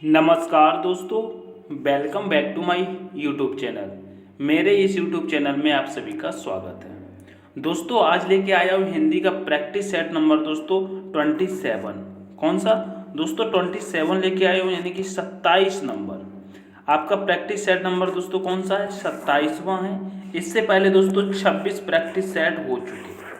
नमस्कार दोस्तों, welcome back to my YouTube channel. मेरे इस यूट्यूब चैनल में आप सभी का स्वागत है। दोस्तों आज लेके आया हूँ हिंदी का प्रैक्टिस सेट नंबर दोस्तों 27। कौन सा दोस्तों 27 लेके आया हूँ, यानी कि 27 नंबर। आपका प्रैक्टिस सेट नंबर दोस्तों कौन सा है, 27वां है। इससे पहले दोस्तों 26 प्रैक्टिस सेट हो चुके हैं,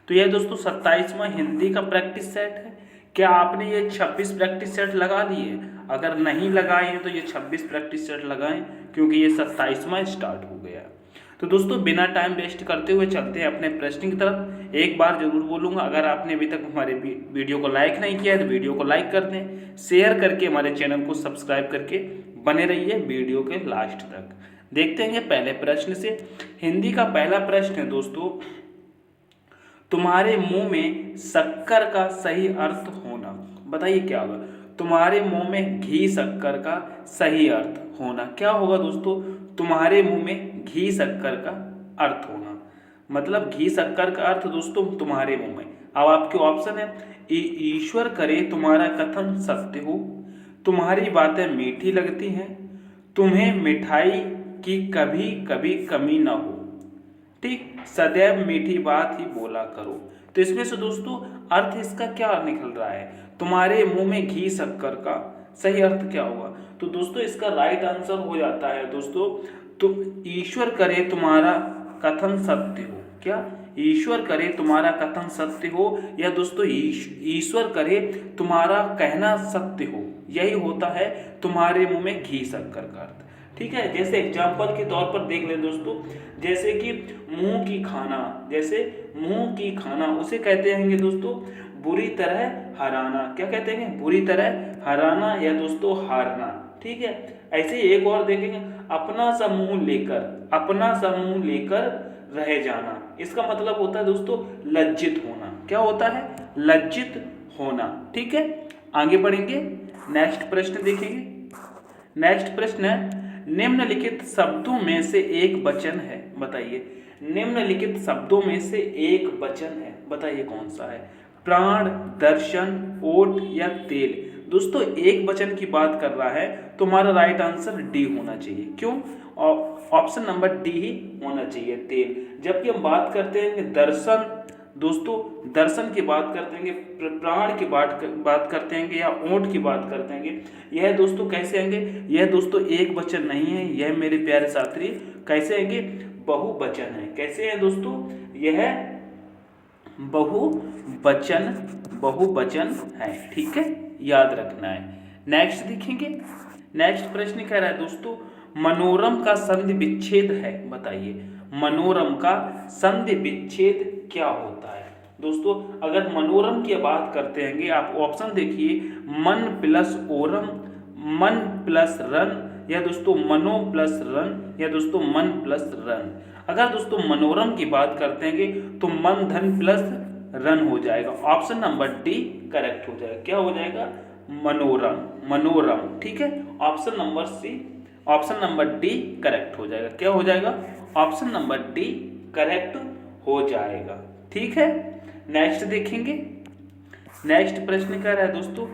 तो यह दोस्तों 27वां हिंदी का प्रैक्टिस सेट है। क्या आपने ये 26 प्रैक्टिस सेट लगा लिए? अगर नहीं लगाए हैं तो ये 26 प्रैक्टिस सेट लगाएं, क्योंकि ये 27वां स्टार्ट हो गया। तो दोस्तों बिना टाइम वेस्ट करते हुए चलते हैं अपने प्रश्न की तरफ। एक बार जरूर बोलूँगा, अगर आपने अभी तक हमारे वीडियो को लाइक नहीं किया है तो वीडियो को लाइक कर दें, शेयर करके हमारे चैनल को सब्सक्राइब करके बने रहिए वीडियो के लास्ट तक। देखते हैं पहले प्रश्न से। हिंदी का पहला प्रश्न है दोस्तों, तुम्हारे मुंह में शक्कर का सही अर्थ होना। बताइए क्या होगा? तुम्हारे मुंह में घी शक्कर का सही अर्थ होना क्या होगा दोस्तों? तुम्हारे मुंह में घी शक्कर का अर्थ होना, मतलब घी शक्कर का अर्थ दोस्तों तुम्हारे मुंह में। अब आपके ऑप्शन है, ईश्वर करे तुम्हारा कथन सत्य हो, तुम्हारी बातें मीठी लगती हैं, तुम्हें मिठाई की कभी कभी कमी ना हो, ठीक, सदैव मीठी बात ही बोला करो। तो इसमें से दोस्तों अर्थ इसका क्या निकल रहा है? तुम्हारे मुंह में घी शक्कर का सही अर्थ क्या होगा? तो दोस्तों इसका राइट आंसर हो जाता है दोस्तों, तो ईश्वर करे तुम्हारा कथन सत्य हो। क्या? ईश्वर करे तुम्हारा कथन सत्य हो, या दोस्तों ईश्वर करे तुम्हारा कहना सत्य हो, यही होता है तुम्हारे मुंह में घी शक्कर का अर्थ। ठीक है, जैसे एग्जाम्पल के तौर पर देख लें दोस्तों, जैसे कि मुंह की खाना, जैसे मुंह की खाना उसे कहते हैं दोस्तों बुरी तरह हराना। क्या कहते हैं? बुरी तरह हराना या दोस्तों हारना। ठीक है, ऐसे एक और देखेंगे, अपना सा मुंह लेकर, अपना सा मुंह लेकर रह जाना। इसका मतलब होता है दोस्तों लज्जित होना। क्या होता है? लज्जित होना। ठीक है, आगे बढ़ेंगे, नेक्स्ट प्रश्न देखेंगे। नेक्स्ट प्रश्न है, निम्नलिखित शब्दों में से एक वचन है। बताइए, निम्नलिखित शब्दों में से एक वचन है, बताइए कौन सा है? प्राण, दर्शन, ओट या तेल। दोस्तों एक वचन की बात कर रहा है तो हमारा राइट आंसर डी होना चाहिए। क्यों? ऑप्शन नंबर डी ही होना चाहिए, तेल। जबकि हम बात करते हैं दर्शन, दोस्तों दर्शन की बात करते हैं, प्राण की बात करते हैं या ओंठ की बात करते हैं, यह दोस्तों कैसे आएंगे? यह दोस्तों एक वचन नहीं है, यह मेरे प्यारे छात्री कैसे आएंगे? बहुवचन है। कैसे है दोस्तों? यह बहुवचन है। ठीक है, याद रखना है। नेक्स्ट देखेंगे। नेक्स्ट प्रश्न कह रहा है दोस्तों, मनोरम का संधि विच्छेद है। बताइए मनोरम का संधि विच्छेद क्या होता है? दोस्तों अगर मनोरम की बात करते हैं, आप ऑप्शन देखिए, मन प्लस ओरम, मन प्लस रन, या दोस्तों मनो प्लस रन, या दोस्तों मन प्लस रन। अगर दोस्तों मनोरम की बात करते हैं तो मन धन प्लस रन हो जाएगा। ऑप्शन नंबर डी करेक्ट हो जाएगा। क्या हो जाएगा? मनोरम, मनोरम। ठीक है, option number C, option number D correct हो जाएगा। क्या हो जाएगा? ऑप्शन नंबर डी करेक्ट हो जाएगा। ठीक है, नेक्स्ट देखेंगे। नेक्स्ट प्रश्न कह रहा है दोस्तों,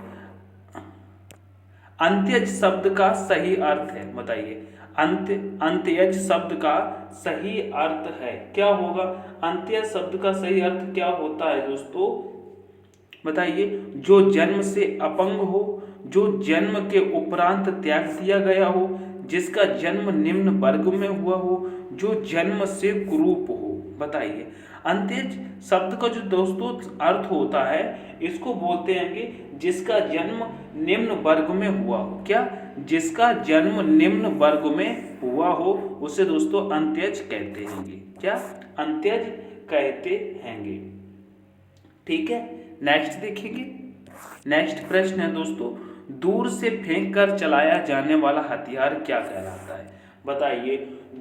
अंत्यज शब्द का सही अर्थ है। बताइए अंत्यज शब्द का सही अर्थ है क्या होगा? अंत्यज शब्द का सही अर्थ क्या होता है दोस्तों? बताइए, जो जन्म से अपंग हो, जो जन्म के उपरांत त्याग दिया गया हो, जिसका जन्म निम्न वर्ग में हुआ हो, जो जन्म से कुरूप हो। बताइए अंत्यज शब्द का जो दोस्तों अर्थ होता है, इसको बोलते हैं कि जिसका जन्म निम्न वर्ग में हुआ हो। क्या? जिसका जन्म निम्न वर्ग में हुआ हो उसे दोस्तों अंत्यज कहते हैंगे। क्या? अंत्यज कहते हैंगे। ठीक है, नेक्स्ट देखेंगे। नेक्स्ट प्रश्न है दोस्तों, दूर से फेंक कर चलाया जाने वाला हथियार क्या कहलाता है? बताइए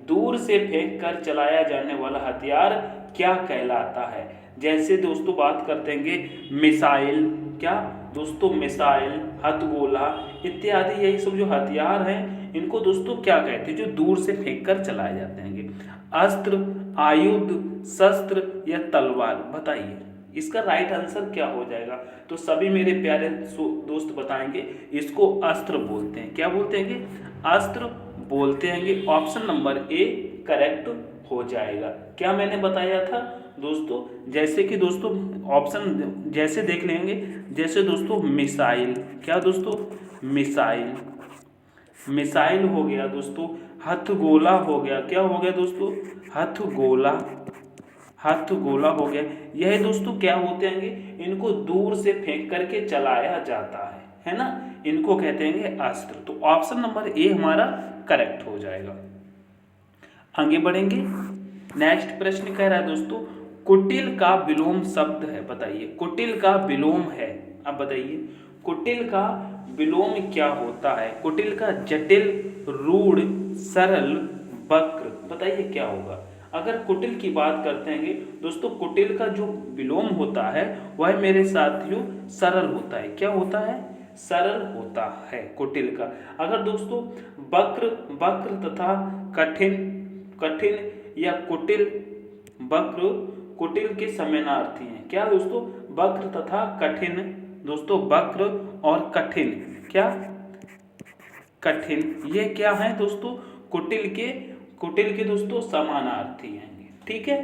दूर से फेंक कर चलाया जाने वाला हथियार क्या कहलाता है? जैसे दोस्तों बात करते हैं मिसाइल, क्या दोस्तों मिसाइल, हथगोला इत्यादि, यही सब जो हथियार हैं इनको दोस्तों क्या कहते हैं? जो दूर से फेंक कर चलाए जाते हैं। अस्त्र, आयुध, शस्त्र या तलवार। बताइए इसका राइट आंसर क्या हो जाएगा? तो सभी मेरे प्यारे दोस्त बताएंगे, इसको अस्त्र बोलते हैं। क्या बोलते हैं? अस्त्र बोलते हैं। ऑप्शन नंबर ए करेक्ट हो जाएगा। क्या मैंने बताया था दोस्तों? जैसे कि दोस्तों ऑप्शन जैसे देख लेंगे, जैसे दोस्तों मिसाइल, क्या दोस्तों? मिसाइल, मिसाइल हो गया दोस्तों। हथगोला हो गया, क्या हो गया दोस्तों? हथगोला, हथगोला हो गया। यह दोस्तों क्या होते हैं? इनको दूर से फेंक करके चलाया जाता है ना, इनको कहते हैं अस्त्र। तो ऑप्शन नंबर ए हमारा करेक्ट हो जाएगा। आगे बढ़ेंगे। नेक्स्ट प्रश्न कह रहा है दोस्तों, कुटिल का विलोम शब्द है, बताइए। कुटिल का विलोम है, अब बताइए कुटिल का विलोम क्या होता है? कुटिल का जटिल, रूढ़, सरल, वक्र, बताइए क्या होगा? अगर कुटिल की बात करते हैं दोस्तों, कुटिल का जो विलोम होता है वह मेरे साथियों सरल होता है। क्या होता है? सरल होता है कुटिल का। अगर दोस्तों वक्र, वक्र तथा कठिन, कठिन या कुटिल, वक्र कुटिल के समानार्थी हैं। क्या दोस्तों? वक्र तथा कठिन, दोस्तों वक्र और कठिन, क्या? कठिन, ये क्या है दोस्तों? कुटिल के दोस्तों समानार्थी हैं। ठीक है,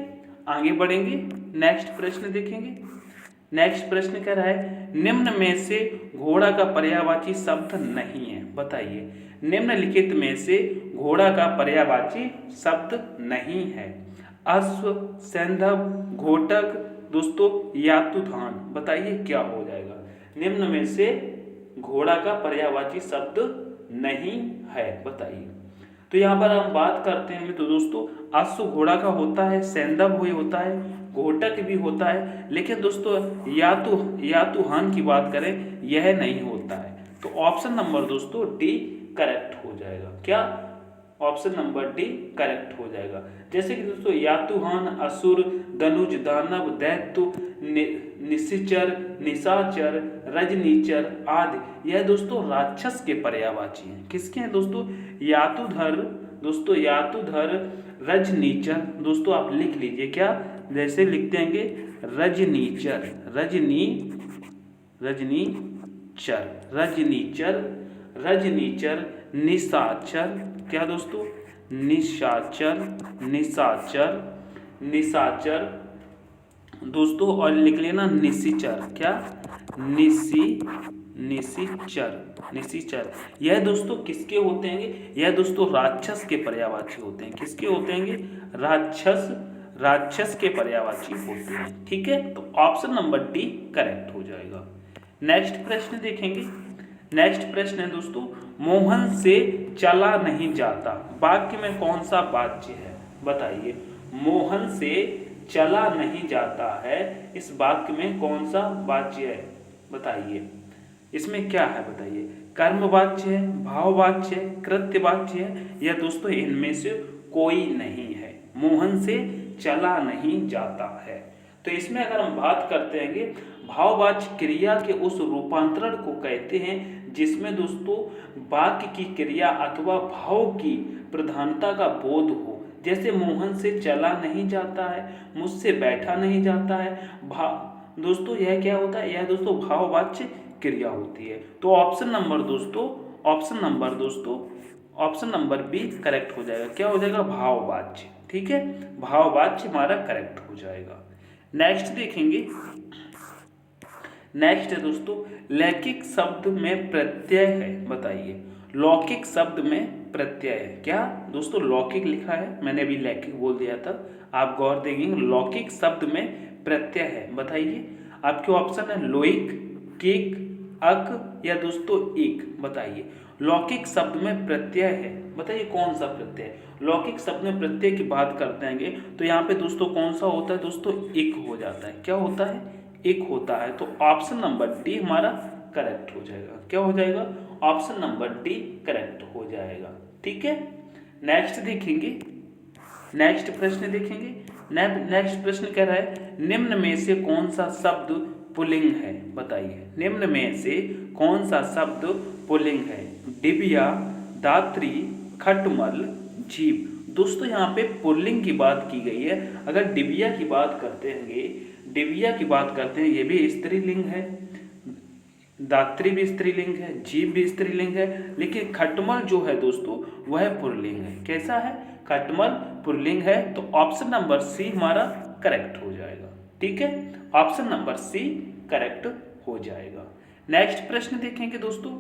आगे बढ़ेंगे। नेक्स्ट प्रश्न देखेंगे। नेक्स्ट प्रश्न कह रहा है, निम्न में से घोड़ा का पर्यायवाची शब्द नहीं है, बताइए। निम्नलिखित में से घोड़ा का पर्यायवाची शब्द नहीं है। अश्व, सैंधव, घोटक, दोस्तों यातुधान, बताइए क्या हो जाएगा? निम्न में से घोड़ा का पर्यायवाची शब्द नहीं है, बताइए। तो यहाँ पर हम बात करते हैं तो दोस्तों अश्व घोड़ा का होता है, सैंधव हुई होता है, घोटक भी होता है, लेकिन दोस्तों यातुहान की बात करें यह नहीं होता है। तो ऑप्शन नंबर दोस्तों डी करेक्ट हो जाएगा। क्या? ऑप्शन नंबर डी करेक्ट हो जाएगा। जैसे कि दोस्तों यातुहान, असुर, दनुज, दानव, दैत्य, निशिचर, निशाचर, रजनीचर आदि, यह दोस्तों राक्षस के पर्यायवाची हैं। किसके हैं दोस्तों? यातुधर, दोस्तों यातुधर, रजनीचर, दोस्तों आप लिख लीजिए। क्या? जैसे लिखते हैं रजनीचर, रजनीचर, रजनीचर, निशाचर, क्या दोस्तों? निशाचर, निशाचर दोस्तों, और लिख लेना निशिचर, क्या? निशिचर। यह दोस्तों किसके होते हैं? यह दोस्तों राक्षस के पर्यायवाची होते हैं। किसके होते हैं? राक्षस के पर्यायवाची होते हैं। ठीक है, तो ऑप्शन नंबर डी करेक्ट हो जाएगा। नेक्स्ट प्रश्न देखेंगे। नेक्स्ट प्रश्न है दोस्तों, मोहन से चला नहीं जाता, वाक्य में कौन सा वाच्य है, बताइए। मोहन से चला नहीं जाता है, इस वाक्य में कौन सा वाच्य है, बताइए। इसमें क्या है बताइए? कर्मवाच्य है, भाववाच्य है, कृत्यवाच्य है, या दोस्तों इनमें से कोई नहीं है। मोहन से चला नहीं जाता है। तो इसमें अगर हम बात करते हैं भाववाच्य क्रिया के उस रूपांतरण को कहते हैं जिसमें दोस्तों वाक्य की क्रिया अथवा भाव की प्रधानता का बोध हो। जैसे मोहन से चला नहीं जाता है, मुझसे बैठा नहीं जाता है, दोस्तों यह क्या होता है? यह दोस्तों भाववाच्य क्रिया होती है। तो ऑप्शन नंबर बी करेक्ट हो जाएगा। क्या हो जाएगा? भाववाच्य। ठीक है, भाववाच्य हमारा करेक्ट हो जाएगा। नेक्स्ट देखेंगे। नेक्स्ट है दोस्तों, लैकिक शब्द में प्रत्यय है, बताइए। लौकिक शब्द में प्रत्यय है, क्या दोस्तों? लौकिक लिखा है, मैंने अभी लैकिक बोल दिया था, आप गौर देंगे। लौकिक शब्द में प्रत्यय है, बताइए। आपके ऑप्शन है लोइक, किक, अक या दोस्तों एक, बताइए। लौकिक शब्द में प्रत्यय है, बताइए कौन सा प्रत्यय? लौकिक शब्द में प्रत्यय की बात करते हैं तो यहाँ पे दोस्तों कौन सा होता है दोस्तों? एक हो जाता है। क्या होता है? एक होता है। तो ऑप्शन नंबर डी हमारा करेक्ट हो जाएगा। क्या हो जाएगा? ऑप्शन नंबर डी करेक्ट हो जाएगा। ठीक है, नेक्स्ट देखेंगे। नेक्स्ट प्रश्न देखेंगे। नेक्स्ट प्रश्न कह रहा है, निम्न में से कौन सा शब्द पुल्लिंग है, बताइए। निम्न में से कौन सा शब्द पुल्लिंग है? डिबिया, दात्री, खटमल, जीव। दोस्तों यहाँ पे पुल्लिंग की बात की गई है। अगर डिबिया की बात करते हैं, डिबिया की बात करते हैं, ये भी स्त्रीलिंग है, दात्री भी स्त्रीलिंग है, जीभ भी स्त्रीलिंग है, लेकिन खटमल जो है दोस्तों वह पुल्लिंग है। कैसा है? खटमल पुल्लिंग है। तो ऑप्शन नंबर सी हमारा करेक्ट हो जाएगा। ठीक है, ऑप्शन नंबर सी करेक्ट हो जाएगा। नेक्स्ट प्रश्न देखेंगे दोस्तों।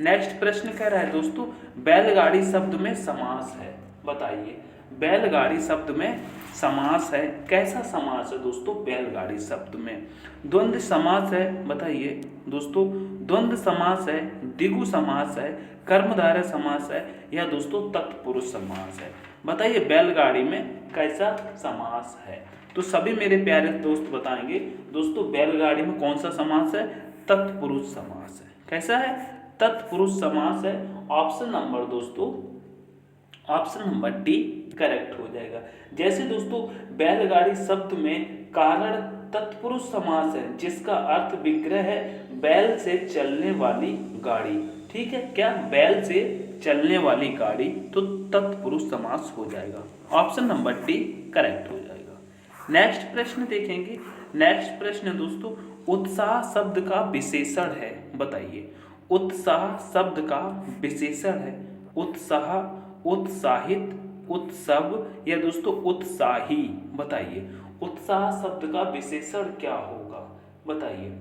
नेक्स्ट प्रश्न कह रहा है दोस्तों, बैलगाड़ी शब्द में समास है। बताइए, बैलगाड़ी शब्द में समास है, कैसा समास है दोस्तों? बैलगाड़ी शब्द में द्वंद्व समास है। बताइए दोस्तों, द्वंद्व समास है, द्विगु समास है, कर्मधारय समास है, या दोस्तों तत्पुरुष समास है? बताइए बैलगाड़ी में कैसा समास है? तो सभी मेरे प्यारे दोस्त बताएंगे दोस्तों, बैलगाड़ी में कौन सा समास है? तत्पुरुष समास है। कैसा है? तत्पुरुष समास है। ऑप्शन नंबर दोस्तों, ऑप्शन नंबर डी करेक्ट हो जाएगा। जैसे दोस्तों बैलगाड़ी शब्द में कारण तत्पुरुष समास है, जिसका अर्थ विग्रह है बैल से चलने वाली गाड़ी। ठीक है, क्या? बैल से चलने वाली गाड़ी, तो तत्पुरुष समास हो जाएगा। ऑप्शन नंबर डी करेक्ट हो जाएगा। नेक्स्ट प्रश्न देखेंगे। नेक्स्ट प्रश्न दोस्तों, उत्साह शब्द का विशेषण है। बताइए, उत्साह शब्द का विशेषण है। उत्साह, उत्साहित, उत्सव, या दोस्तों उत्साही? बताइए उत्साह शब्द का विशेषण क्या होगा? बताइए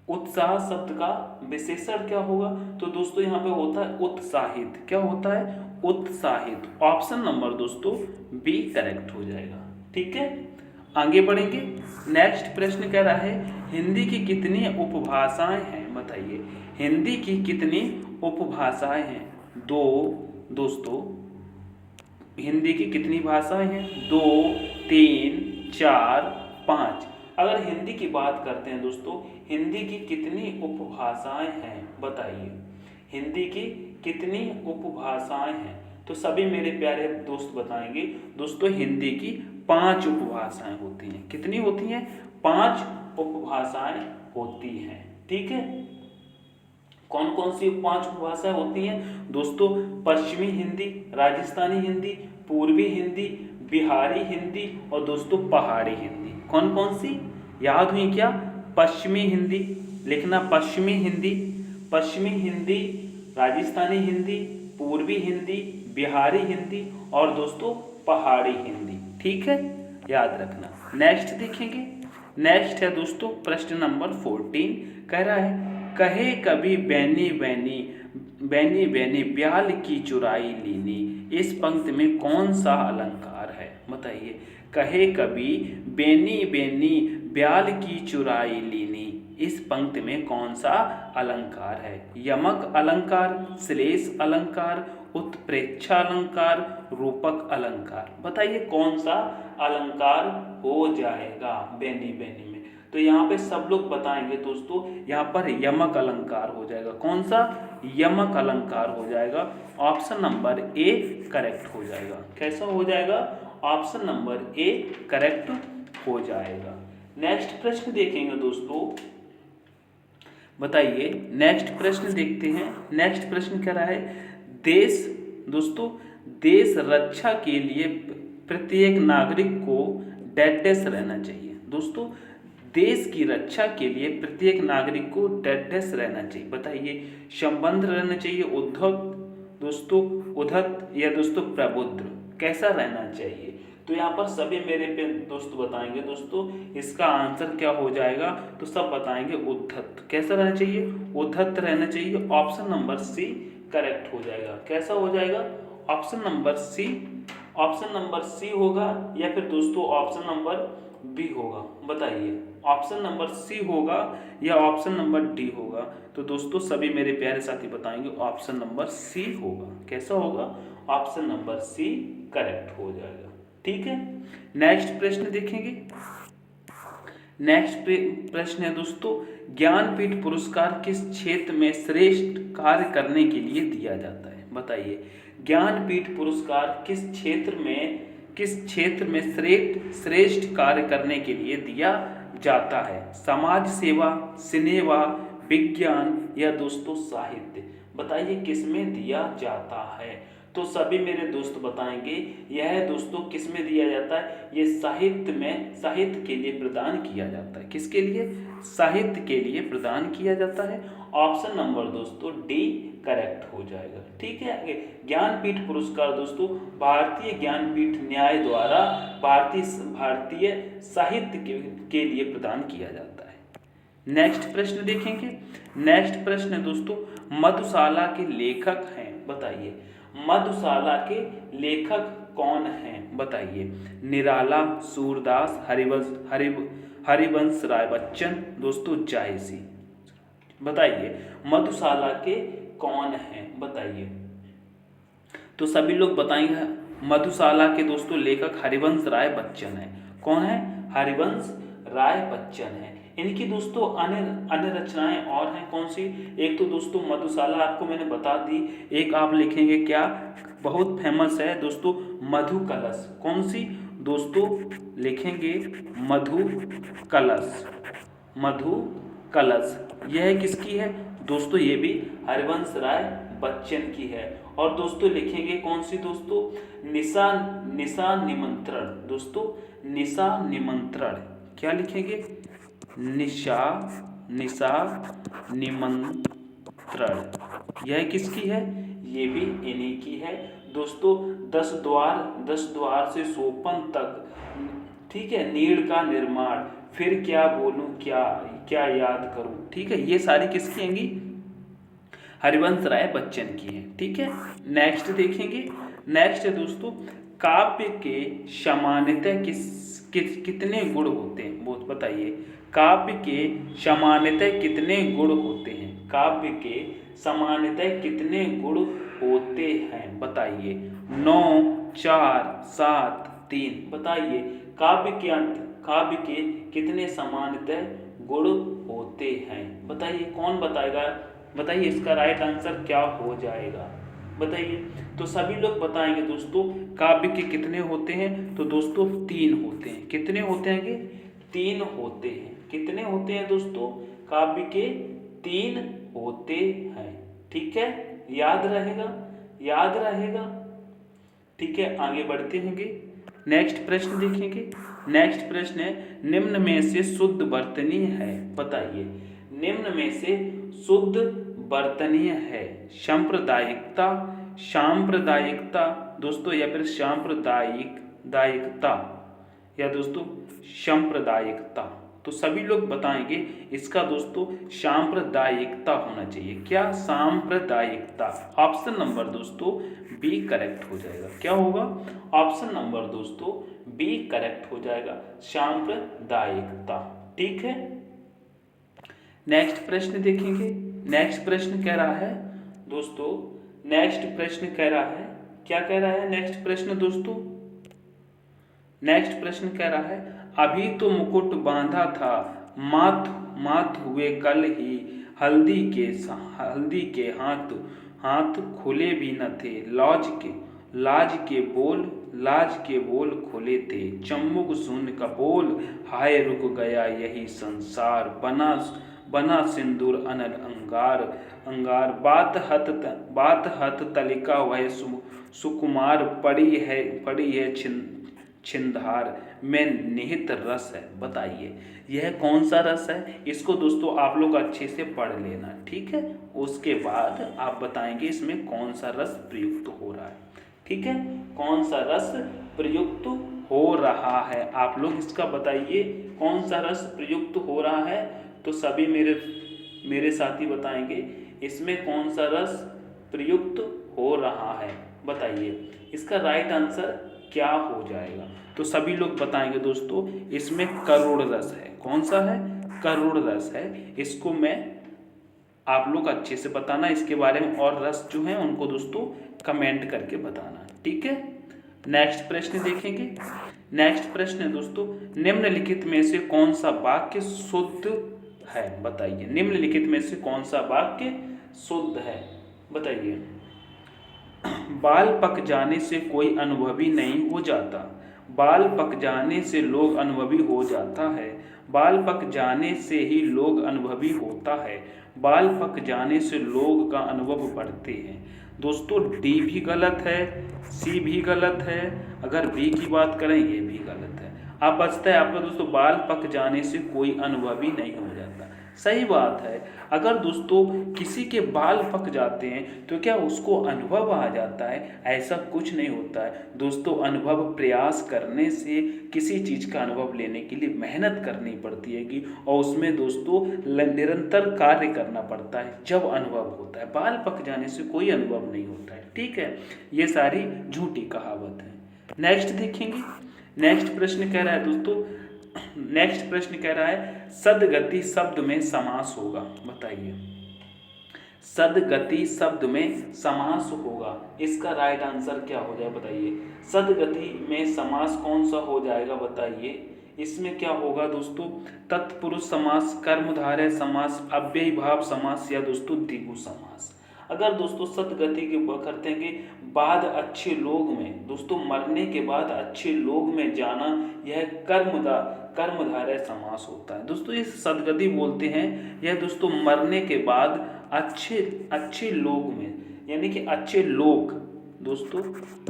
उत्साह शब्द का विशेषण क्या होगा? तो दोस्तों यहाँ पे होता है उत्साहित। क्या होता है? उत्साहित। ऑप्शन नंबर दोस्तों बी करेक्ट हो जाएगा। ठीक है, आगे बढ़ेंगे। नेक्स्ट प्रश्न कह रहा है, हिंदी की कितनी उपभाषाएं हैं? बताइए हिंदी की कितनी उपभाषाएं हैं? दो दोस्तों, हिंदी की कितनी भाषाएं हैं? 2, 3, 4, 5। अगर हिंदी की बात करते हैं दोस्तों, हिंदी की कितनी उपभाषाएं हैं? बताइए हिंदी की कितनी उपभाषाएं हैं? तो सभी मेरे प्यारे दोस्त बताएंगे दोस्तों, हिंदी की 5 उपभाषाएं होती हैं। कितनी होती हैं? 5 उपभाषाएं होती हैं। ठीक है, कौन कौन सी 5 उपभाषाएं होती हैं दोस्तों? पश्चिमी हिंदी, राजस्थानी हिंदी, पूर्वी हिंदी, बिहारी हिंदी, और दोस्तों पहाड़ी हिंदी। कौन कौन सी याद हुई क्या? पश्चिमी हिंदी लिखना, पश्चिमी हिंदी, पश्चिमी हिंदी, राजस्थानी हिंदी, पूर्वी हिंदी, बिहारी हिंदी, और दोस्तों पहाड़ी हिंदी। ठीक है, याद रखना। नेक्स्ट देखेंगे। नेक्स्ट है दोस्तों प्रश्न नंबर 14। कह रहा है, कहे कभी बैनी बैनी, बैनी बैनी ब्याल की चुराई लीनी। इस पंक्ति में कौन सा अलंकार है? बताइए कहे कभी बैनी बैनी ब्याल की चुराई लीनी, इस पंक्ति में कौन सा अलंकार है? यमक अलंकार, श्लेष अलंकार, उत्प्रेक्षा अलंकार, रूपक अलंकार? बताइए कौन सा अलंकार हो जाएगा बैनी बैनी में? तो यहाँ पे सब लोग बताएंगे दोस्तों, यहाँ पर यमक अलंकार हो जाएगा। कौन सा? यमक अलंकार हो जाएगा। ऑप्शन नंबर ए करेक्ट हो जाएगा। कैसा हो जाएगा? ऑप्शन नंबर ए करेक्ट हो जाएगा। नेक्स्ट प्रश्न देखेंगे दोस्तों। बताइए नेक्स्ट प्रश्न देखते हैं। नेक्स्ट प्रश्न कह रहा है, देश दोस्तों, देश रक्षा के लिए प्रत्येक नागरिक को डैश रहना चाहिए। दोस्तों देश की रक्षा के लिए प्रत्येक नागरिक को डैश रहना चाहिए। बताइए संबंध रहना चाहिए, उद्धत दोस्तों, उद्धत, या दोस्तों प्रबुद्ध? कैसा रहना चाहिए? तो यहाँ पर सभी मेरे पे दोस्त बताएंगे दोस्तों, इसका आंसर क्या हो जाएगा? तो सब बताएंगे उद्धत। कैसा रहना चाहिए? उद्धत रहना चाहिए। ऑप्शन नंबर सी करेक्ट हो जाएगा। कैसा हो जाएगा? Option number C, option number C होगा, या फिर दोस्तों ऑप्शन नंबर बी होगा? बताइए ऑप्शन नंबर सी होगा या ऑप्शन नंबर डी होगा? तो दोस्तों सभी मेरे प्यारे साथी बताएंगे ऑप्शन नंबर सी होगा। कैसा होगा? ऑप्शन नंबर सी करेक्ट हो जाएगा। ठीक है, नेक्स्ट प्रश्न देखेंगे। नेक्स्ट प्रश्न है दोस्तों, ज्ञानपीठ पुरस्कार किस क्षेत्र में श्रेष्ठ कार्य करने के लिए दिया जाता है? बताइए ज्ञानपीठ पुरस्कार किस क्षेत्र में श्रेष्ठ कार्य करने के लिए दिया जाता है? समाज सेवा, सिनेमा, विज्ञान, या दोस्तों साहित्य? बताइए किस में दिया जाता है? तो सभी मेरे दोस्त बताएंगे यह दोस्तों किस में दिया जाता है, ये साहित्य में, साहित्य के लिए प्रदान किया जाता है। किसके लिए? साहित्य के लिए प्रदान किया जाता है। ऑप्शन नंबर दोस्तों डी करेक्ट हो जाएगा। ठीक है, आगे ज्ञानपीठ पुरस्कार दोस्तों भारतीय ज्ञानपीठ न्याय द्वारा भारतीय साहित्य के लिए प्रदान किया जाता है। नेक्स्ट प्रश्न देखेंगे। नेक्स्ट प्रश्न है दोस्तों मधुशाला के लेखक हैं, बताइए मधुशाला के लेखक कौन हैं, बताइए। निराला, सूरदास, हरिवंश राय बच्चन, दोस्तों जायसी। बताइए मधुशाला के कौन हैं, बताइए। तो सभी लोग बताएंगे मधुशाला के दोस्तों लेखक हरिवंश राय बच्चन है। कौन है? हरिवंश राय बच्चन है। इनकी दोस्तों अन्य रचनाएं और हैं कौन सी? एक तो दोस्तों मधुशाला आपको मैंने बता दी, एक आप लिखेंगे क्या, बहुत फेमस है दोस्तों मधु कलश। कौन सी दोस्तों? लिखेंगे मधु कलश। मधु कलश यह किसकी है दोस्तों? ये भी हरिवंश राय बच्चन की है। और दोस्तों लिखेंगे कौन सी दोस्तों? निशा निमंत्रण। दोस्तों निशा निमंत्रण, क्या लिखेंगे? निशा निमंत्रण। यह किसकी है? ये भी इन्हीं की है दोस्तों। 10 द्वार से सोपन तक, ठीक है, नीड़ का निर्माण, फिर क्या बोलूं, क्या याद करूं, ठीक है, ये सारी किसकी हैंगी? हरिवंश राय बच्चन की है। ठीक है, नेक्स्ट देखेंगे। नेक्स्ट है दोस्तों काव्य के सामान्यतः कितने गुण होते हैं, वो बताइए। काव्य के सामान्यतः कितने गुण होते हैं? काव्य के सामान्यतः कितने गुण होते हैं, बताइए। 9, 4, 7, 3, बताइए। काव्य के कितने सामान्यतः गुण होते हैं, बताइए। कौन बताएगा? बताइए इसका राइट आंसर क्या हो जाएगा, बताइए। तो सभी लोग बताएंगे दोस्तों काव्य के कितने होते हैं, तो दोस्तों 3 होते हैं। कितने होते हैं कि 3 होते हैं। कितने होते हैं दोस्तों? काव्य के 3 होते हैं। ठीक है, याद रहेगा। ठीक है, आगे बढ़ते होंगे। नेक्स्ट प्रश्न देखेंगे। नेक्स्ट प्रश्न है निम्न में से शुद्ध वर्तनीय है, बताइए। निम्न में से शुद्ध वर्तनीय है। सांप्रदायिकता दोस्तों, या फिर सांप्रदायिकता, या दोस्तों सांप्रदायिकता। तो सभी लोग बताएंगे इसका दोस्तों सांप्रदायिकता होना चाहिए। क्या? सांप्रदायिकता। ऑप्शन नंबर दोस्तों बी करेक्ट हो जाएगा। क्या होगा? ऑप्शन नंबर दोस्तों बी करेक्ट हो जाएगा, सांप्रदायिकता। ठीक है, नेक्स्ट प्रश्न देखेंगे। नेक्स्ट प्रश्न कह रहा है दोस्तों, नेक्स्ट प्रश्न कह रहा है, क्या कह रहा है नेक्स्ट प्रश्न दोस्तों? नेक्स्ट प्रश्न कह रहा है अभी तो मुकुट बांधा था, मात हुए कल ही, हल्दी के हाथ खुले भी न थे, लाज के बोल खुले थे, चम्मुक सुन कपोल, हाय रुक गया यही संसार, बना सिंदूर अनल अंगार, बात हत तलिका वह सुकुमार, पड़ी है छिंधार में निहित रस है, बताइए यह कौन सा रस है? इसको दोस्तों आप लोग अच्छे से पढ़ लेना। ठीक है, उसके बाद आप बताएंगे इसमें कौन सा रस प्रयुक्त हो रहा है। ठीक है, कौन सा रस प्रयुक्त हो रहा है, आप लोग इसका बताइए कौन सा रस प्रयुक्त हो रहा है। तो सभी मेरे साथी बताएंगे इसमें कौन सा रस प्रयुक्त हो रहा है, बताइए। इसका राइट आंसर क्या हो जाएगा? तो सभी लोग बताएंगे दोस्तों इसमें करुण रस है। कौन सा है? करुण रस है। इसको मैं आप लोग अच्छे से बताना, इसके बारे में और रस जो है उनको दोस्तों कमेंट करके बताना। ठीक है, नेक्स्ट प्रश्न देखेंगे। नेक्स्ट प्रश्न है दोस्तों निम्नलिखित में से कौन सा वाक्य शुद्ध है, बताइए। निम्नलिखित में से कौन सा वाक्य शुद्ध है, बताइए। बाल पक जाने से कोई अनुभवी नहीं हो जाता, बाल पक जाने से लोग अनुभवी हो जाता है, बाल पक जाने से ही लोग अनुभवी होता है, बाल पक जाने से लोग का अनुभव बढ़ते हैं, दोस्तों डी भी गलत है, सी भी गलत है, अगर बी की बात करें ये भी गलत है। अब बचता है आपका दोस्तों बाल पक जाने से कोई अनुभवी नहीं हो जाता। सही बात है, अगर दोस्तों किसी के बाल पक जाते हैं तो क्या उसको अनुभव आ जाता है? ऐसा कुछ नहीं होता है दोस्तों। अनुभव प्रयास करने से, किसी चीज़ का अनुभव लेने के लिए मेहनत करनी पड़ती है कि, और उसमें दोस्तों निरंतर कार्य करना पड़ता है, जब अनुभव होता है। बाल पक जाने से कोई अनुभव नहीं होता है, ठीक है। ये सारी झूठी कहावत है। नेक्स्ट देखेंगे, नेक्स्ट प्रश्न कह रहा है दोस्तों, नेक्स्ट प्रश्न कह रहा है सदगति शब्द में समास होगा। बताइए, सदगति शब्द में समास होगा, इसका राइट आंसर क्या हो जाए? बताइए, सदगति में समास कौन सा हो जाएगा? बताइए, इसमें क्या होगा दोस्तों? तत्पुरुष समास, कर्मधारय समास, अव्ययीभाव समास, या दोस्तों द्विगु समास। अगर दोस्तों सदगति की बात करते हैं कि बाद अच्छे लोग में, दोस्तों मरने के बाद अच्छे लोग में जाना, यह कर्मधारय समास होता है। दोस्तों इस सदगति बोलते हैं, यह दोस्तों मरने के बाद अच्छे लोग में, यानी कि अच्छे लोग, दोस्तों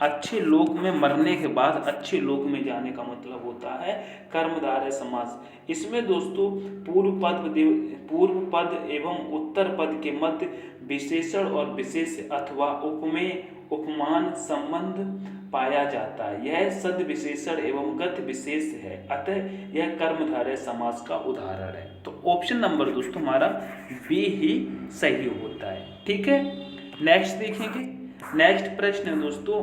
अच्छे लोग में, मरने के बाद अच्छे लोग में जाने का मतलब होता है कर्मधारय समास। इसमें दोस्तों पूर्व पद एवं उत्तर पद के मध्य विशेषण और विशेष अथवा उपमेय उपमान संबंध पाया जाता है। यह सद विशेषण एवं गत विशेष है, अतः यह कर्मधारय समास का उदाहरण है। तो ऑप्शन नंबर दोस्तों हमारा बी ही सही होता है, ठीक है। नेक्स्ट देखेंगे, नेक्स्ट प्रश्न है दोस्तों,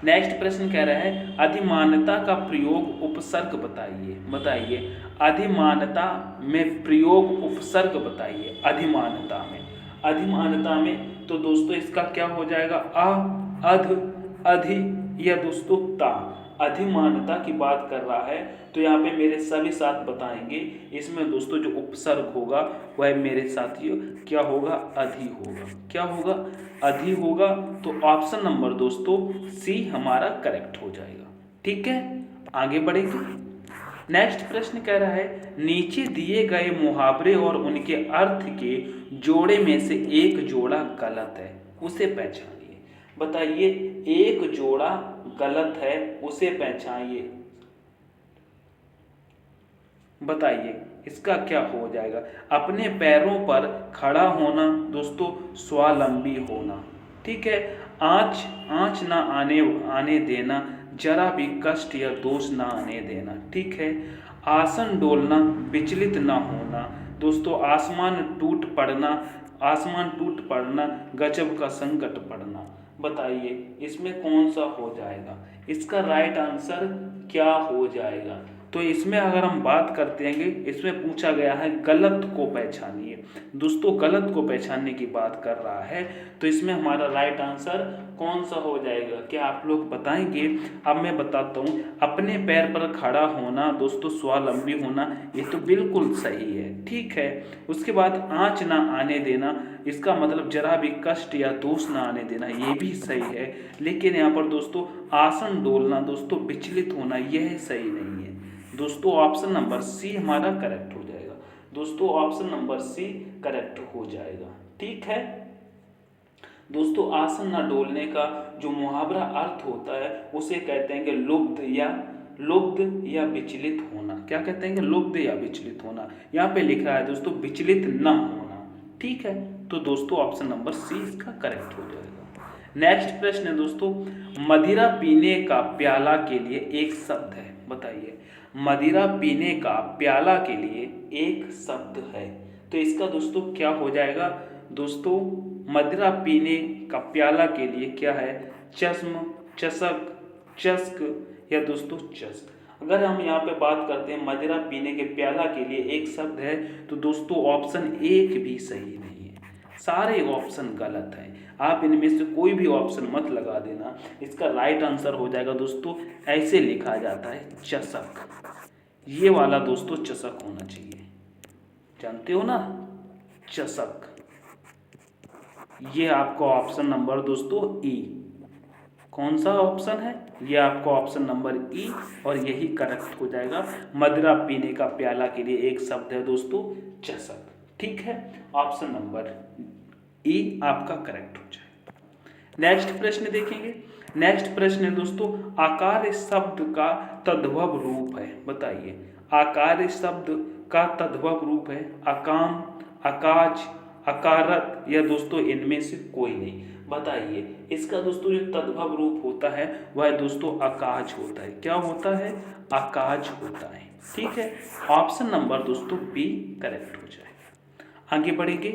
नेक्स्ट प्रश्न कह रहा है अधिमानता का प्रयोग उपसर्ग बताइए। बताइए, अधिमानता में प्रयोग उपसर्ग बताइए। अधिमानता में तो दोस्तों इसका क्या हो जाएगा? अध, अधि, या दोस्तों ता। अधिमानता की बात कर रहा है तो यहाँ पे मेरे सभी साथ बताएंगे, इसमें दोस्तों जो उपसर्ग होगा वह मेरे साथियों क्या होगा? अधि होगा। क्या होगा? अधि होगा। तो ऑप्शन नंबर दोस्तों सी हमारा करेक्ट हो जाएगा, ठीक है। आगे बढ़ेंगे, नेक्स्ट प्रश्न कह रहा है नीचे दिए गए मुहावरे और उनके अर्थ के जोड़े में से एक जोड़ा गलत है, उसे पहचानिए। बताइए, एक जोड़ा गलत है, उसे पहचानिए। बताइए इसका क्या हो जाएगा? अपने पैरों पर खड़ा होना, दोस्तों स्वावलंबी होना, ठीक है। आँच ना आने देना, जरा भी कष्ट या दोष ना आने देना, ठीक है। आसन डोलना, विचलित ना होना, दोस्तों आसमान टूट पड़ना, गजब का संकट पड़ना। बताइए इसमें कौन सा हो जाएगा? इसका राइट आंसर क्या हो जाएगा? तो इसमें अगर हम बात करते हैं, इसमें पूछा गया है गलत को पहचानिए। दोस्तों गलत को पहचानने की बात कर रहा है, तो इसमें हमारा राइट आंसर कौन सा हो जाएगा? क्या आप लोग बताएंगे? अब मैं बताता हूँ, अपने पैर पर खड़ा होना, दोस्तों स्वावलंबी होना, ये तो बिल्कुल सही है, ठीक है। उसके बाद आँच ना आने देना, इसका मतलब जरा भी कष्ट या दोष ना आने देना, ये भी सही है। लेकिन यहाँ पर दोस्तों आसन डोलना, दोस्तों विचलित होना, यह सही नहीं है। दोस्तों ऑप्शन नंबर सी हमारा करेक्ट हो जाएगा। दोस्तों ऑप्शन नंबर सी करेक्ट हो जाएगा, ठीक है। दोस्तों आसन न डोलने का जो मुहावरा अर्थ होता है उसे कहते हैं कि लुब्ध या विचलित होना। क्या कहते हैं कि लुब्ध या विचलित होना। यहाँ पे लिखा है दोस्तों विचलित न होना, ठीक है। तो दोस्तों ऑप्शन नंबर सी इसका करेक्ट हो जाएगा। नेक्स्ट प्रश्न है दोस्तों, मदिरा पीने का प्याला के लिए एक शब्द है। बताइए, मदिरा पीने का प्याला के लिए एक शब्द है, तो इसका दोस्तों क्या हो जाएगा? दोस्तों मदिरा पीने का प्याला के लिए क्या है? चश्म, चषक, चस्क, या दोस्तों चस्क। अगर हम यहाँ पे बात करते हैं मदिरा पीने के प्याला के लिए एक शब्द है, तो दोस्तों ऑप्शन एक भी सही नहीं है, सारे ऑप्शन गलत हैं। आप इनमें से कोई भी ऑप्शन मत लगा देना, इसका राइट आंसर हो जाएगा दोस्तों, ऐसे लिखा जाता है चषक। ये वाला दोस्तों चषक होना चाहिए, जानते हो ना, चषक। ये आपका ऑप्शन नंबर दोस्तों ई। कौन सा ऑप्शन है? ये आपका ऑप्शन नंबर ई, और यही करेक्ट हो जाएगा। मदिरा पीने का प्याला के लिए एक शब्द है दोस्तों चषक, ठीक है। ऑप्शन नंबर ई आपका करेक्ट हो जाएगा। नेक्स्ट प्रश्न देखेंगे। नेक्स्ट प्रश्न है दोस्तों, आकार शब्द का तद्भव रूप है, बताइए। आकार शब्द का तद्भव रूप है अकाम, अकाज, अकारत या दोस्तों इनमें से कोई नहीं। बताइए इसका दोस्तों जो तद्भव रूप होता है वह दोस्तों अकाज होता है। क्या होता है? अकाज होता है। ठीक है, ऑप्शन नंबर दोस्तों बी करेक्ट हो जाएगा। आगे बढ़ेंगे।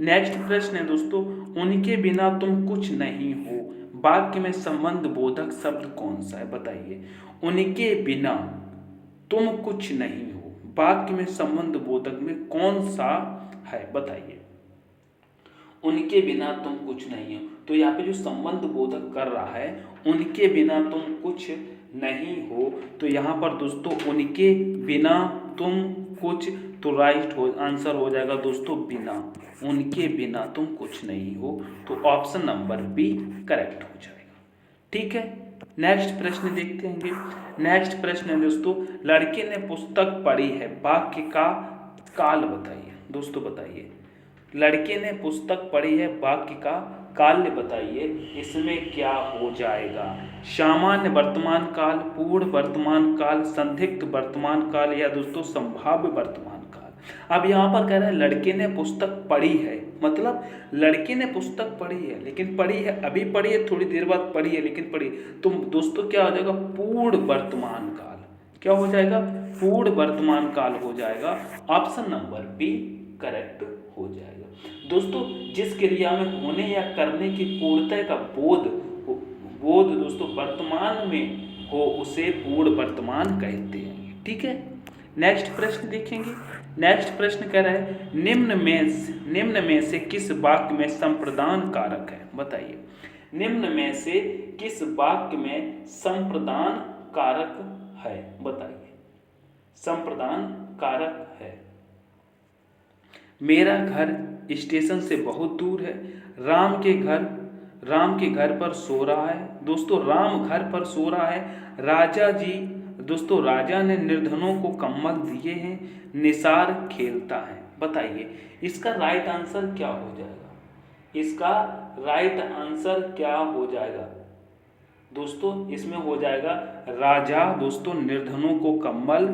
नेक्स्ट प्रश्न है दोस्तों, उनके बिना तुम कुछ नहीं हो, वाक्य में संबंध बोधक शब्द कौन सा है? बताइए। उनके बिना तुम कुछ नहीं हो, वाक्य में संबंध बोधक में कौन सा है? बताइए। उनके बिना तुम कुछ नहीं हो, तो यहाँ पे जो संबंध बोधक कर रहा है उनके बिना तुम कुछ नहीं हो, तो यहाँ पर दोस्तों उनके बिना तुम कुछ, तो राइट हो आंसर हो जाएगा दोस्तों बिना। उनके बिना तुम कुछ नहीं हो, तो ऑप्शन नंबर बी करेक्ट हो जाएगा। ठीक है, नेक्स्ट प्रश्न देखते हैं। नेक्स्ट प्रश्न है दोस्तों, लड़के ने पुस्तक पढ़ी है, वाक्य का काल बताइए। दोस्तों बताइए, लड़के ने पुस्तक पढ़ी है, वाक्य का काल बताइए। इसमें क्या हो जाएगा? सामान्य वर्तमान काल, पूर्ण वर्तमान काल, संदिग्ध वर्तमान काल या दोस्तों संभाव्य वर्तमान काल। अब यहाँ पर कह रहा है लड़के ने पुस्तक पढ़ी है, मतलब लड़के ने पुस्तक पढ़ी है, लेकिन पढ़ी है अभी पढ़ी है, थोड़ी देर बाद पढ़ी है, लेकिन पढ़ी, तो दोस्तों क्या हो जाएगा? पूर्ण वर्तमान काल। क्या हो जाएगा? पूर्ण वर्तमान काल हो जाएगा। ऑप्शन नंबर बी करेक्ट हो जाएगा। दोस्तों जिस क्रिया में होने या करने की पूर्णता का बोध दोस्तों वर्तमान में हो उसे पूर्ण वर्तमान कहते हैं। ठीक है, नेक्स्ट प्रश्न देखेंगे। नेक्स्ट प्रश्न कह रहा है निम्न में से किस वाक्य में संप्रदान कारक है? बताइए। निम्न में से किस वाक्य में संप्रदान कारक है? बताइए। संप्रदान कारक है। मेरा घर स्टेशन से बहुत दूर है, राम के घर पर सो रहा है। दोस्तों राम घर पर सो रहा है। राजा जी, दोस्तों राजा ने निर्धनों को कम्बल दिए हैं। निसार खेलता है। बताइए इसका राइट आंसर क्या हो जाएगा? इसका राइट आंसर क्या हो जाएगा? दोस्तों इसमें हो जाएगा राजा दोस्तों निर्धनों को कम्बल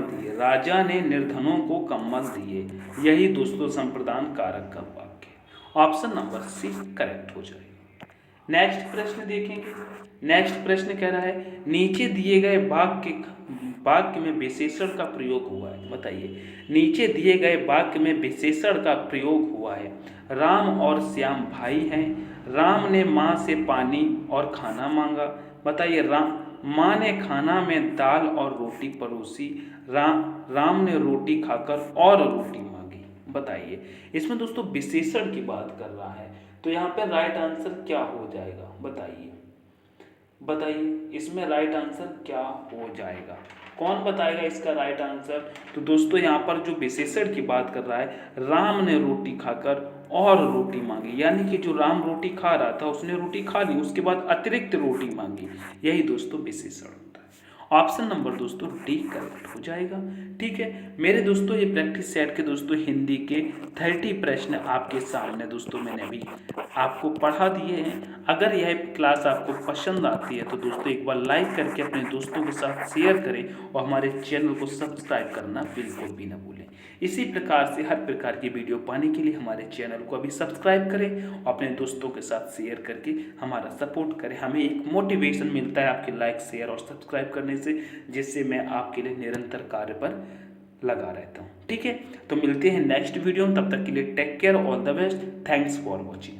दिए, राजा ने निर्धनों को कम्बल दिए। यही दोस्तों संप्रदान कारक का वाक्य है। ऑप्शन नंबर सी करेक्ट हो जाएगा। नेक्स्ट प्रश्न देखेंगे। नेक्स्ट प्रश्न कह रहा है नीचे दिए गए वाक्य में विशेषण का प्रयोग हुआ है। बताइए नीचे दिए गए वाक्य में विशेषण का प्रयोग हुआ है। राम और श्याम भाई हैं। राम ने माँ से पानी और खाना मांगा। बताइए माँ ने खाना में दाल और रोटी परोसी। राम ने रोटी खाकर और रोटी मांगी। बताइए इसमें दोस्तों विशेषण की बात कर रहा है, तो यहाँ पे राइट आंसर क्या हो जाएगा? बताइए इसमें राइट आंसर क्या हो जाएगा? कौन बताएगा इसका राइट आंसर? तो दोस्तों यहाँ पर जो विशेषण की बात कर रहा है, राम ने रोटी खाकर और रोटी मांगी, यानी कि जो राम रोटी खा रहा था उसने रोटी खा ली, उसके बाद अतिरिक्त रोटी मांगी। यही दोस्तों विशेषण होता है। ऑप्शन नंबर दोस्तों डी करेक्ट हो जाएगा। ठीक है मेरे दोस्तों, ये प्रैक्टिस सेट के दोस्तों हिंदी के 30 प्रश्न आपके सामने दोस्तों मैंने अभी आपको पढ़ा दिए हैं। अगर यह क्लास आपको पसंद आती है तो दोस्तों एक बार लाइक करके अपने दोस्तों के साथ शेयर करें और हमारे चैनल को सब्सक्राइब करना बिल्कुल भी ना भूलें। इसी प्रकार से हर प्रकार की वीडियो पाने के लिए हमारे चैनल को अभी सब्सक्राइब करें और अपने दोस्तों के साथ शेयर करके हमारा सपोर्ट करें। हमें एक मोटिवेशन मिलता है आपके लाइक शेयर और सब्सक्राइब करने से, जिससे मैं आपके लिए निरंतर कार्य पर लगा रहता हूँ। ठीक है, तो मिलते हैं नेक्स्ट वीडियो में, तब तक के लिए take care, all the best, thanks for watching.